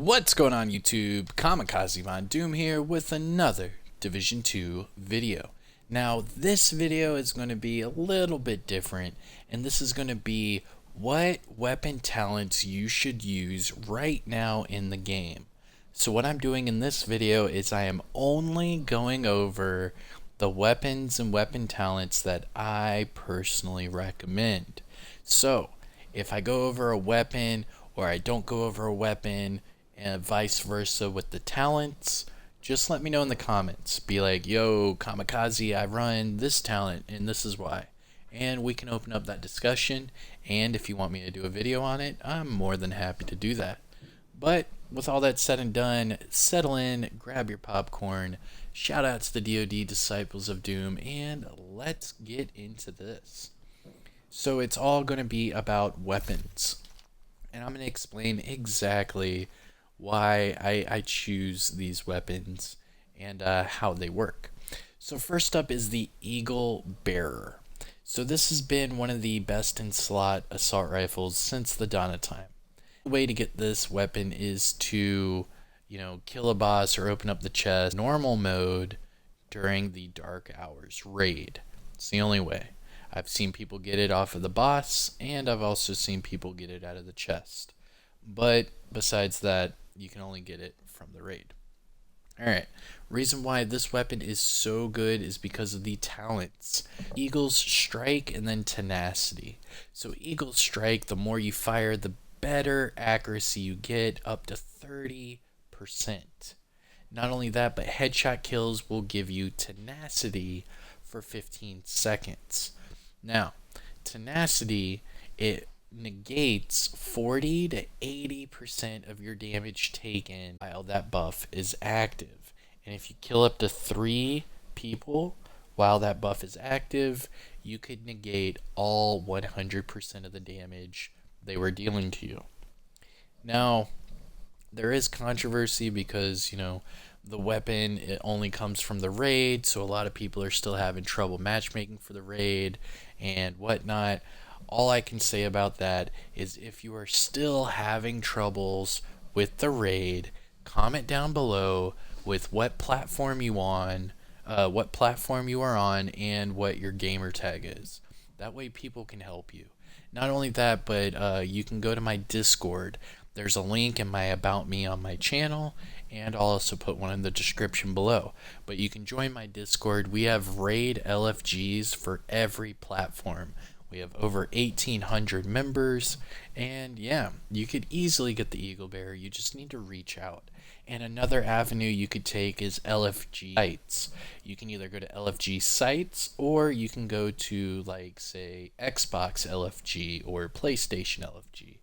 What's going on YouTube? Kamikazevondoom here with another Division 2 video. Now this video is going to be a little bit different, and this is going to be what weapon talents you should use right now in the game. So what I'm doing in this video is I am only going over the weapons and weapon talents that I personally recommend. So if I go over a weapon or I don't go over a weapon, and vice versa with the talents, just let me know in the comments. Be like, yo, Kamikaze, I run this talent and this is why. And we can open up that discussion, and if you want me to do a video on it, I'm more than happy to do that. But with all that said and done, settle in, grab your popcorn, shout out to the DoD Disciples of Doom, and let's get into this. So it's all going to be about weapons, and I'm going to explain exactly why I choose these weapons and how they work. So first up is the Eaglebearer. So this has been one of the best in slot assault rifles since the dawn of time. The way to get this weapon is to, kill a boss or open up the chest normal mode during the dark hours raid. It's the only way. I've seen people get it off of the boss, and I've also seen people get it out of the chest. But besides that, you can only get it from the raid. Alright, reason why this weapon is so good is because of the talents. Eagle's Strike and then Tenacity. So Eagle's Strike, the more you fire, the better accuracy you get, up to 30%. Not only that, but headshot kills will give you Tenacity for 15 seconds. Now, Tenacity, it negates 40 to 80% of your damage taken while that buff is active. And if you kill up to 3 people while that buff is active, you could negate all 100% of the damage they were dealing to you. Now, there is controversy because, the weapon, it only comes from the raid, so a lot of people are still having trouble matchmaking for the raid and whatnot. All I can say about that is if you are still having troubles with the raid, comment down below with what platform you are on, and what your gamer tag is. That way people can help you. Not only that, but you can go to my Discord. There's a link in my About Me on my channel, and I'll also put one in the description below. But you can join my Discord. We have raid LFGs for every platform. We have over 1,800 members, and yeah, you could easily get the Eaglebearer. You just need to reach out. And another avenue you could take is LFG sites. You can either go to LFG sites, or you can go to, like, say, Xbox LFG or PlayStation LFG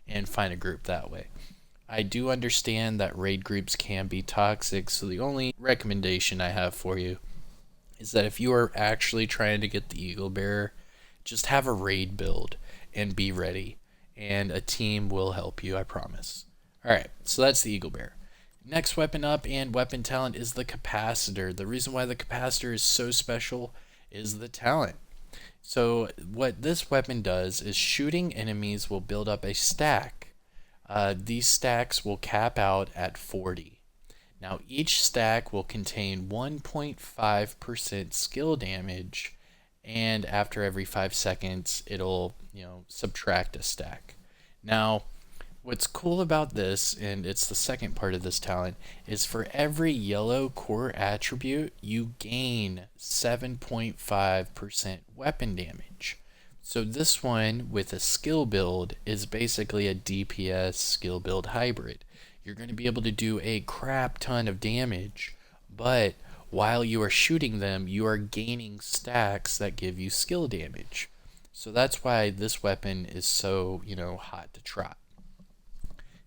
and find a group that way. I do understand that raid groups can be toxic, so the only recommendation I have for you is that if you are actually trying to get the Eaglebearer, just have a raid build and be ready, and a team will help you, I promise. Alright, so that's the Eaglebearer. Next weapon up and weapon talent is the Capacitor. The reason why the Capacitor is so special is the talent. So what this weapon does is shooting enemies will build up a stack. These stacks will cap out at 40. Now each stack will contain 1.5% skill damage, and after every 5 seconds it'll subtract a stack. Now what's cool about this, and it's the second part of this talent, is for every yellow core attribute you gain 7.5% weapon damage. So this one with a skill build is basically a DPS skill build hybrid. You're going to be able to do a crap ton of damage, but while you are shooting them, you are gaining stacks that give you skill damage. So that's why this weapon is so, hot to trot.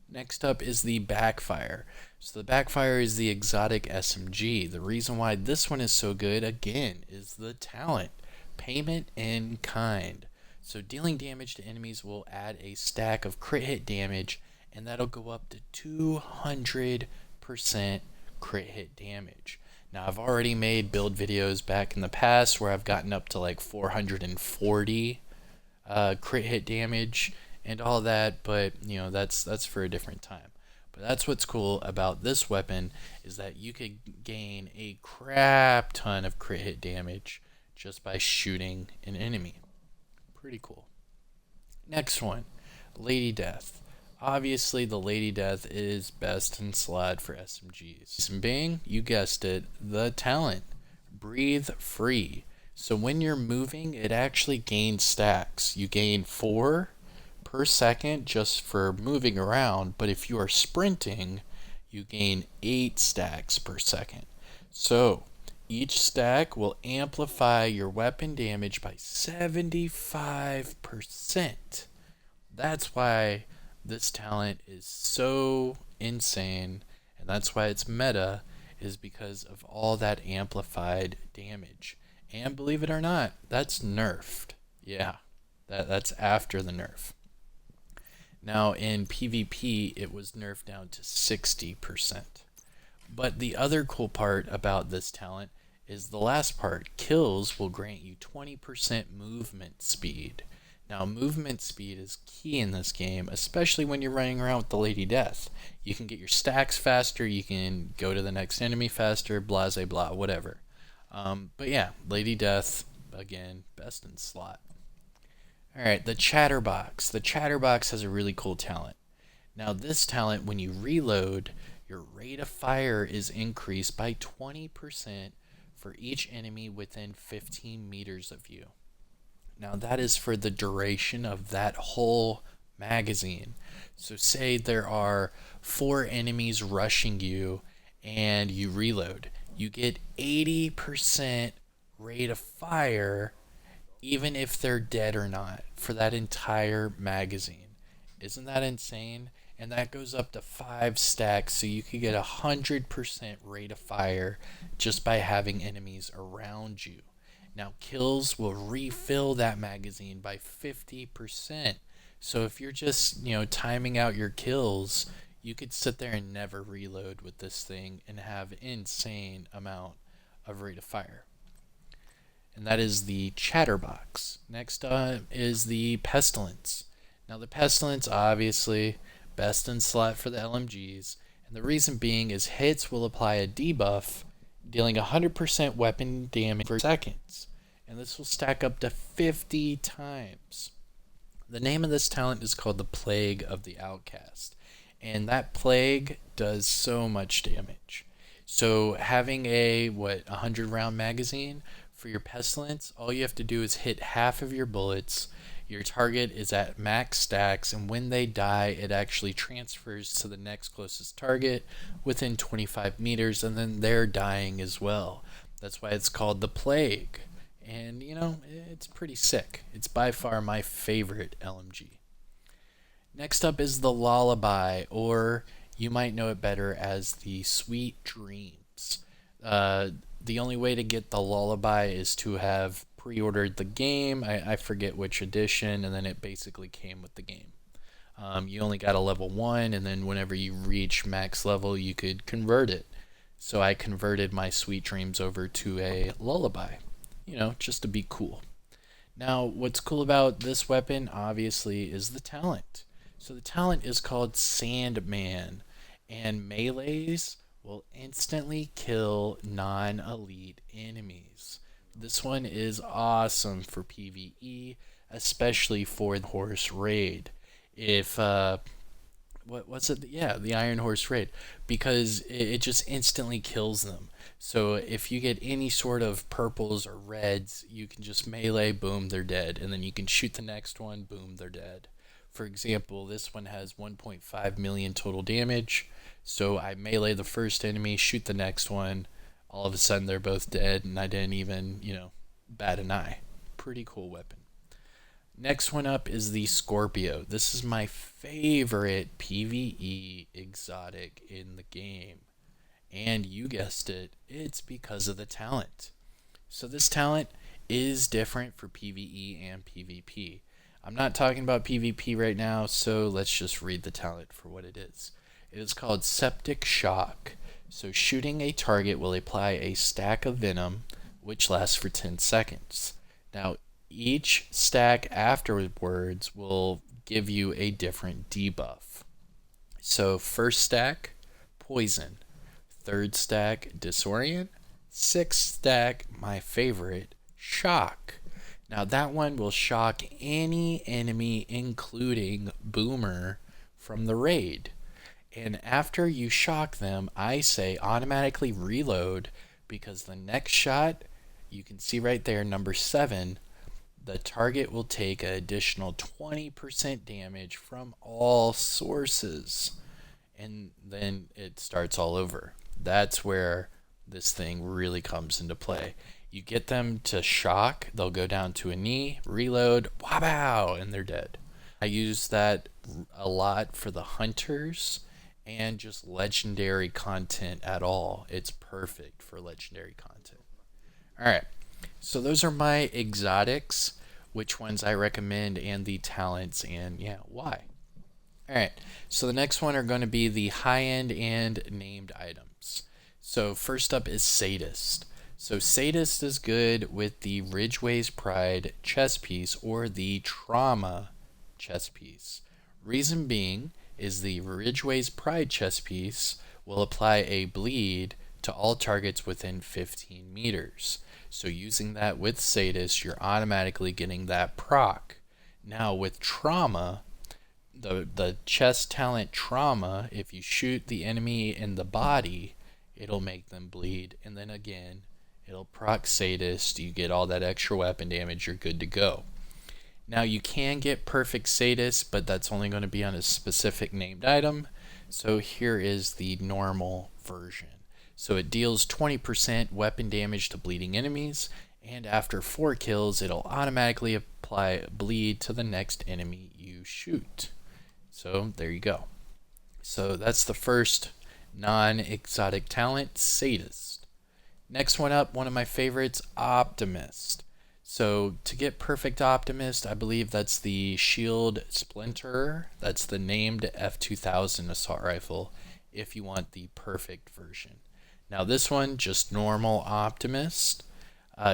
Next up is the Backfire. So the Backfire is the exotic SMG. The reason why this one is so good, again, is the talent. Payment in kind. So dealing damage to enemies will add a stack of crit hit damage, and that'll go up to 200% crit hit damage. Now, I've already made build videos back in the past where I've gotten up to like 440 crit hit damage and all that, but that's for a different time. But that's what's cool about this weapon, is that you could gain a crap ton of crit hit damage just by shooting an enemy. Pretty cool. Next one, Lady Death. Obviously, the Lady Death is best in slot for SMGs. Reason being, you guessed it, the talent, Breathe Free. So when you're moving, it actually gains stacks. You gain 4 per second just for moving around, but if you are sprinting, you gain 8 stacks per second. So each stack will amplify your weapon damage by 75%. That's why this talent is so insane, and that's why it's meta, is because of all that amplified damage. And believe it or not, that's nerfed. Yeah, that's after the nerf. Now in PvP, it was nerfed down to 60%. But the other cool part about this talent is the last part. Kills will grant you 20% movement speed. Now, movement speed is key in this game, especially when you're running around with the Lady Death. You can get your stacks faster, you can go to the next enemy faster, blah, blah, blah, whatever. But yeah, Lady Death, again, best in slot. Alright, the Chatterbox. The Chatterbox has a really cool talent. Now, this talent, when you reload, your rate of fire is increased by 20% for each enemy within 15 meters of you. Now that is for the duration of that whole magazine. So say there are 4 enemies rushing you and you reload. You get 80% rate of fire even if they're dead or not for that entire magazine. Isn't that insane? And that goes up to 5 stacks, so you could get 100% rate of fire just by having enemies around you. Now, kills will refill that magazine by 50%. So if you're just, timing out your kills, you could sit there and never reload with this thing and have insane amount of rate of fire. And that is the Chatterbox. Next is the Pestilence. Now, the Pestilence, obviously, best in slot for the LMGs. And the reason being is hits will apply a debuff, dealing 100% weapon damage for seconds, and this will stack up to 50 times. The name of this talent is called the Plague of the Outcast, and that plague does so much damage. So having a 100 round magazine for your Pestilence, all you have to do is hit half of your bullets. Your target is at max stacks, and when they die, it actually transfers to the next closest target within 25 meters, and then they're dying as well. That's why it's called the Plague. And, it's pretty sick. It's by far my favorite LMG. Next up is the Lullaby, or you might know it better as the Sweet Dreams. The only way to get the Lullaby is to have pre-ordered the game. I forget which edition, and then it basically came with the game. You only got a level 1, and then whenever you reach max level, you could convert it. So I converted my Sweet Dreams over to a Lullaby, just to be cool. Now, what's cool about this weapon, obviously, is the talent. So the talent is called Sandman, and melees will instantly kill non-elite enemies. This one is awesome for PvE, especially for the horse raid. If what's it? Yeah, the Iron Horse raid, because it just instantly kills them. So if you get any sort of purples or reds, you can just melee, boom, they're dead, and then you can shoot the next one, boom, they're dead. For example, this one has 1.5 million total damage. So I melee the first enemy, shoot the next one. All of a sudden, they're both dead, and I didn't even, bat an eye. Pretty cool weapon. Next one up is the Scorpio. This is my favorite PvE exotic in the game. And you guessed it, it's because of the talent. So this talent is different for PvE and PvP. I'm not talking about PvP right now, so let's just read the talent for what it is. It is called Septic Shock. So shooting a target will apply a stack of venom, which lasts for 10 seconds. Now, each stack afterwards will give you a different debuff. So first stack, Poison. Third stack, Disorient. Sixth stack, my favorite, Shock. Now that one will shock any enemy, including Boomer, from the raid. And after you shock them, I say automatically reload, because the next shot, you can see right there, number 7, the target will take an additional 20% damage from all sources. And then it starts all over. That's where this thing really comes into play. You get them to shock, they'll go down to a knee, reload, wabow, and they're dead. I use that a lot for the hunters and just legendary content at all. It's perfect for legendary content. Alright, so those are my exotics, which ones I recommend, and the talents, and yeah, why. Alright, so the next one are going to be the high-end and named items. So first up is Sadist. So Sadist is good with the Ridgeway's Pride chess piece or the Trauma chess piece. Reason being is the Ridgeway's Pride chess piece will apply a bleed to all targets within 15 meters. So using that with Sadist, you're automatically getting that proc. Now with Trauma, the chess talent Trauma, if you shoot the enemy in the body, it'll make them bleed, and then again, it'll proc Sadist, you get all that extra weapon damage, you're good to go. Now you can get perfect Sadist, but that's only going to be on a specific named item, so here is the normal version. So it deals 20% weapon damage to bleeding enemies, and after 4 kills, it'll automatically apply bleed to the next enemy you shoot. So there you go. So that's the first non-exotic talent, Sadist. Next one up, one of my favorites, Optimus. So to get perfect Optimus, I believe that's the Shield Splinter. That's the named F2000 assault rifle if you want the perfect version. Now this one, just normal Optimus.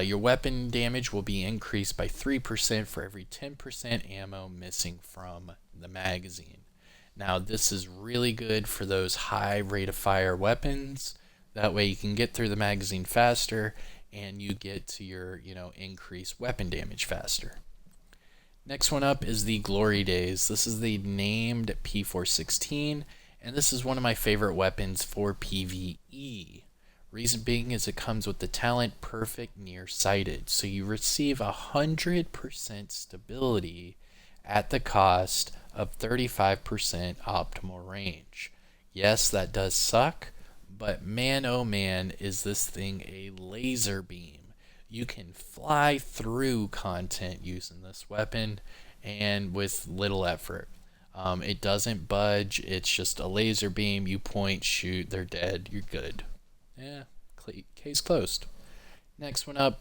Your weapon damage will be increased by 3% for every 10% ammo missing from the magazine. Now this is really good for those high rate of fire weapons. That way you can get through the magazine faster and you get to your, increased weapon damage faster. Next one up is the Glory Days. This is the named P416, and this is one of my favorite weapons for PvE. Reason being is it comes with the talent Perfect Nearsighted, so you receive 100% stability at the cost of 35% optimal range. Yes, that does suck, but man oh man is this thing a laser beam. You can fly through content using this weapon and with little effort. It doesn't budge, it's just a laser beam, you point, shoot, they're dead, you're good. Yeah, case closed. Next one up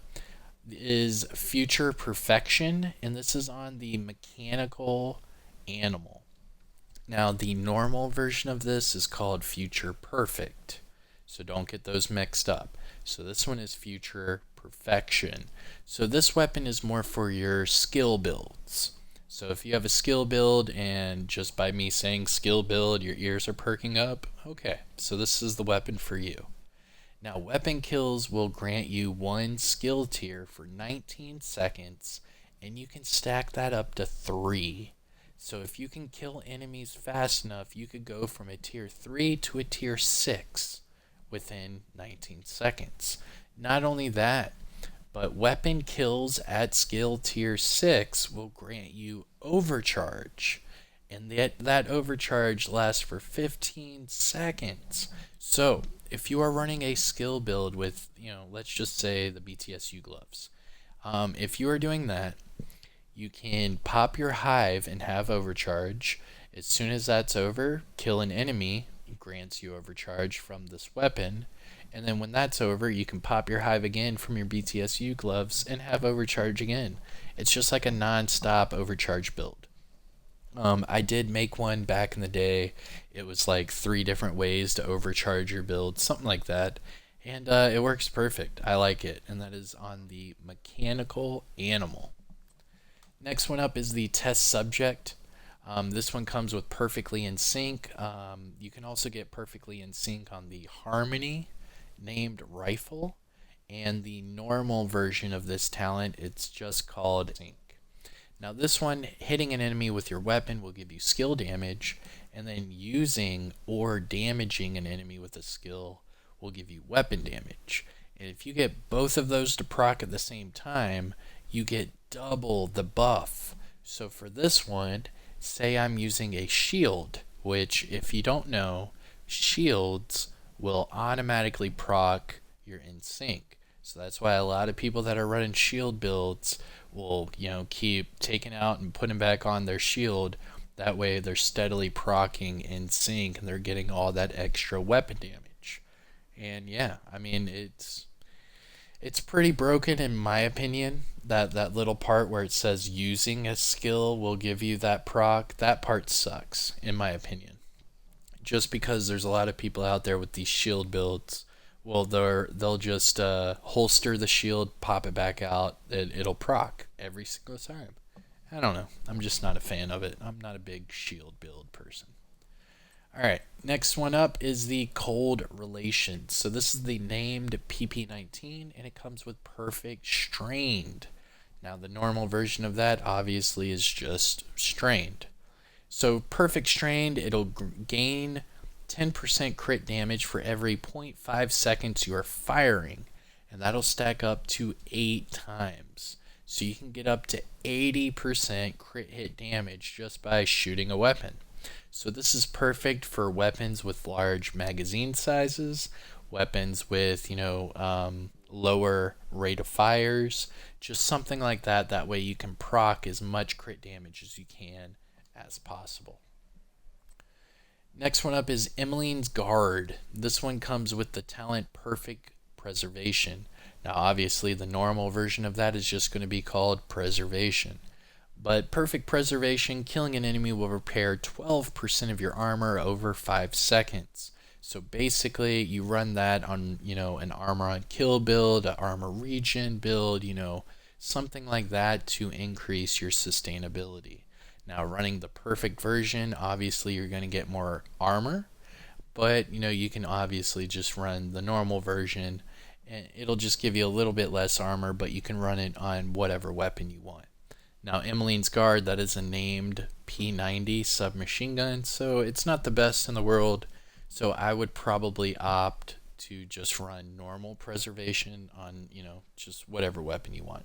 is Future Perfection, and this is on the mechanical animal. Now the normal version of this is called Future Perfect, so don't get those mixed up. So this one is Future Perfection. So this weapon is more for your skill builds. So if you have a skill build and just by me saying skill build your ears are perking up, okay, so this is the weapon for you. Now weapon kills will grant you 1 skill tier for 19 seconds, and you can stack that up to 3. So if you can kill enemies fast enough, you could go from a tier 3 to a tier 6 within 19 seconds. Not only that, but weapon kills at skill tier 6 will grant you overcharge, and that overcharge lasts for 15 seconds. So if you are running a skill build with, let's just say the BTSU gloves, if you are doing that, you can pop your hive and have overcharge. As soon as that's over, kill an enemy, grants you overcharge from this weapon, and then when that's over, you can pop your hive again from your BTSU gloves and have overcharge again. It's just like a non-stop overcharge build. I did make one back in the day. It was like 3 different ways to overcharge your build, something like that, and it works perfect. I like it, and that is on the mechanical animal. Next one up is the test subject. This one comes with Perfectly in Sync. You can also get Perfectly in Sync on the Harmony named Rifle, and the normal version of this talent, it's just called Sync. Now this one, hitting an enemy with your weapon will give you skill damage, and then using or damaging an enemy with a skill will give you weapon damage. And if you get both of those to proc at the same time, you get double the buff. So for this one, say I'm using a shield, which if you don't know, shields will automatically proc your in sync. So that's why a lot of people that are running shield builds will, keep taking out and putting back on their shield. That way they're steadily procking in sync and they're getting all that extra weapon damage. And yeah, I mean, it's pretty broken in my opinion. That little part where it says using a skill will give you that proc, that part sucks in my opinion. Just because there's a lot of people out there with these shield builds, well, they'll just holster the shield, pop it back out, it'll proc every single time. I don't know. I'm just not a fan of it. I'm not a big shield build person. Alright, next one up is the Cold Relations. So this is the named PP19, and it comes with Perfect Strained. Now the normal version of that obviously is just Strained. So Perfect Strained, it'll gain 10% crit damage for every 0.5 seconds you are firing, and that'll stack up to 8 times. So you can get up to 80% crit hit damage just by shooting a weapon. So this is perfect for weapons with large magazine sizes, weapons with, lower rate of fires, just something like that. That way you can proc as much crit damage as you can as possible. Next one up is Emmeline's Guard. This one comes with the talent Perfect Preservation. Now obviously the normal version of that is just going to be called Preservation. But Perfect Preservation, killing an enemy will repair 12% of your armor over 5 seconds. So basically you run that on, an armor on kill build, an armor regen build, something like that to increase your sustainability. Now running the perfect version, obviously you're going to get more armor, but you can obviously just run the normal version and it'll just give you a little bit less armor, but you can run it on whatever weapon you want. Now Emmeline's Guard, that is a named P90 submachine gun, so it's not the best in the world, so I would probably opt to just run normal preservation on, just whatever weapon you want.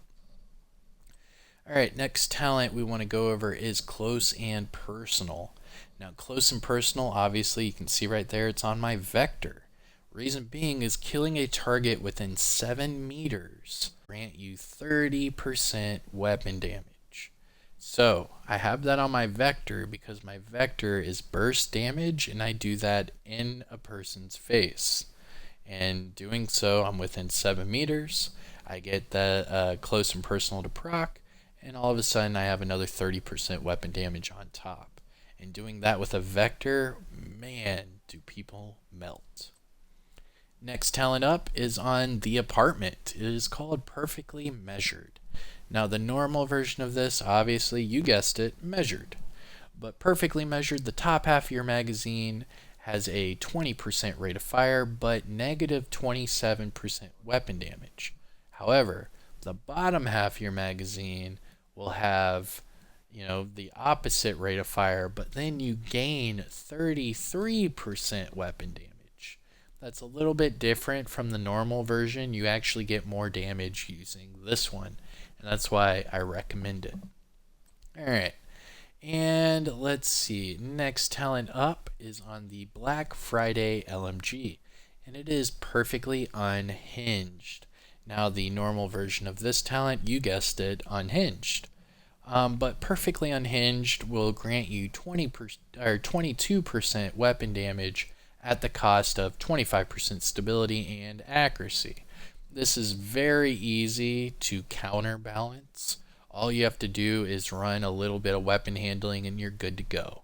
Alright, next talent we want to go over is Close and Personal. Now Close and Personal, obviously you can see right there, it's on my Vector. Reason being is killing a target within 7 meters grant you 30% weapon damage. So I have that on my Vector because my Vector is burst damage and I do that in a person's face. And doing so, I'm within 7 meters. I get the Close and Personal to proc, and all of a sudden I have another 30% weapon damage on top. And doing that with a Vector, man, do people melt. Next talent up is on the Apartment. It is called Perfectly Measured. Now the normal version of this, obviously, you guessed it, measured. But Perfectly Measured, the top half of your magazine has a 20% rate of fire, but negative 27% weapon damage. However, the bottom half of your magazine will have, the opposite rate of fire, but then you gain 33% weapon damage. That's a little bit different from the normal version. You actually get more damage using this one, and that's why I recommend it. Alright, and let's see. Next talent up is on the Black Friday LMG, and it is Perfectly Unhinged. Now the normal version of this talent, you guessed it, Unhinged. But Perfectly Unhinged will grant you 22% weapon damage at the cost of 25% stability and accuracy. This is very easy to counterbalance. All you have to do is run a little bit of weapon handling and you're good to go.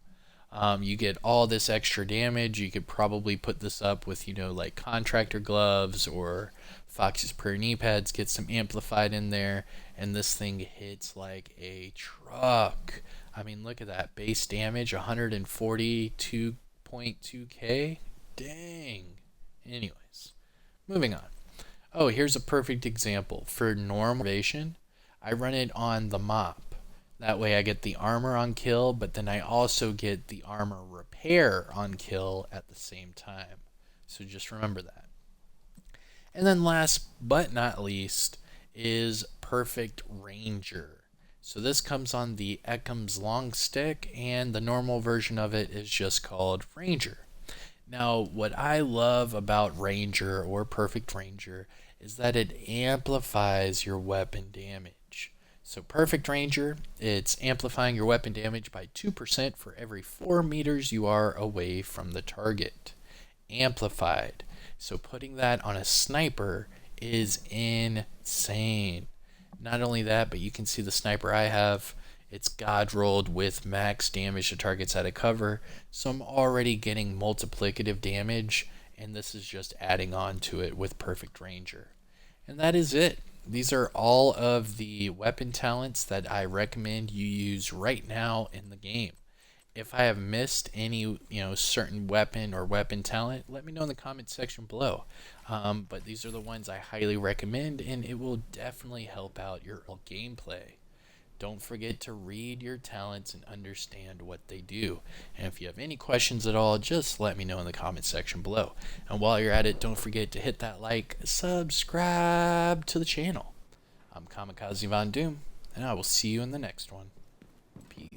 You get all this extra damage. You could probably put this up with, like contractor gloves or Fox's Prayer knee pads, get some amplified in there, and this thing hits like a truck. I mean, look at that. Base damage, 142.2k. Dang. Anyways, moving on. Oh, here's a perfect example. For Normalization, I run it on the mop. That way I get the armor on kill, but then I also get the armor repair on kill at the same time. So just remember that. And then last but not least is Perfect Ranger. So this comes on the Ekham's long stick, and the normal version of it is just called Ranger. Now, what I love about Ranger or Perfect Ranger is that it amplifies your weapon damage. So Perfect Ranger, it's amplifying your weapon damage by 2% for every 4 meters you are away from the target. Amplified. So putting that on a sniper is insane. Not only that, but you can see the sniper I have. It's God rolled with max damage to targets out of cover. So I'm already getting multiplicative damage, and this is just adding on to it with Perfect Ranger. And that is it. These are all of the weapon talents that I recommend you use right now in the game. If I have missed any, certain weapon or weapon talent, let me know in the comment section below. But these are the ones I highly recommend, and it will definitely help out your gameplay. Don't forget to read your talents and understand what they do. And if you have any questions at all, just let me know in the comment section below. And while you're at it, don't forget to hit that like, subscribe to the channel. I'm Kamikazevondoom, and I will see you in the next one.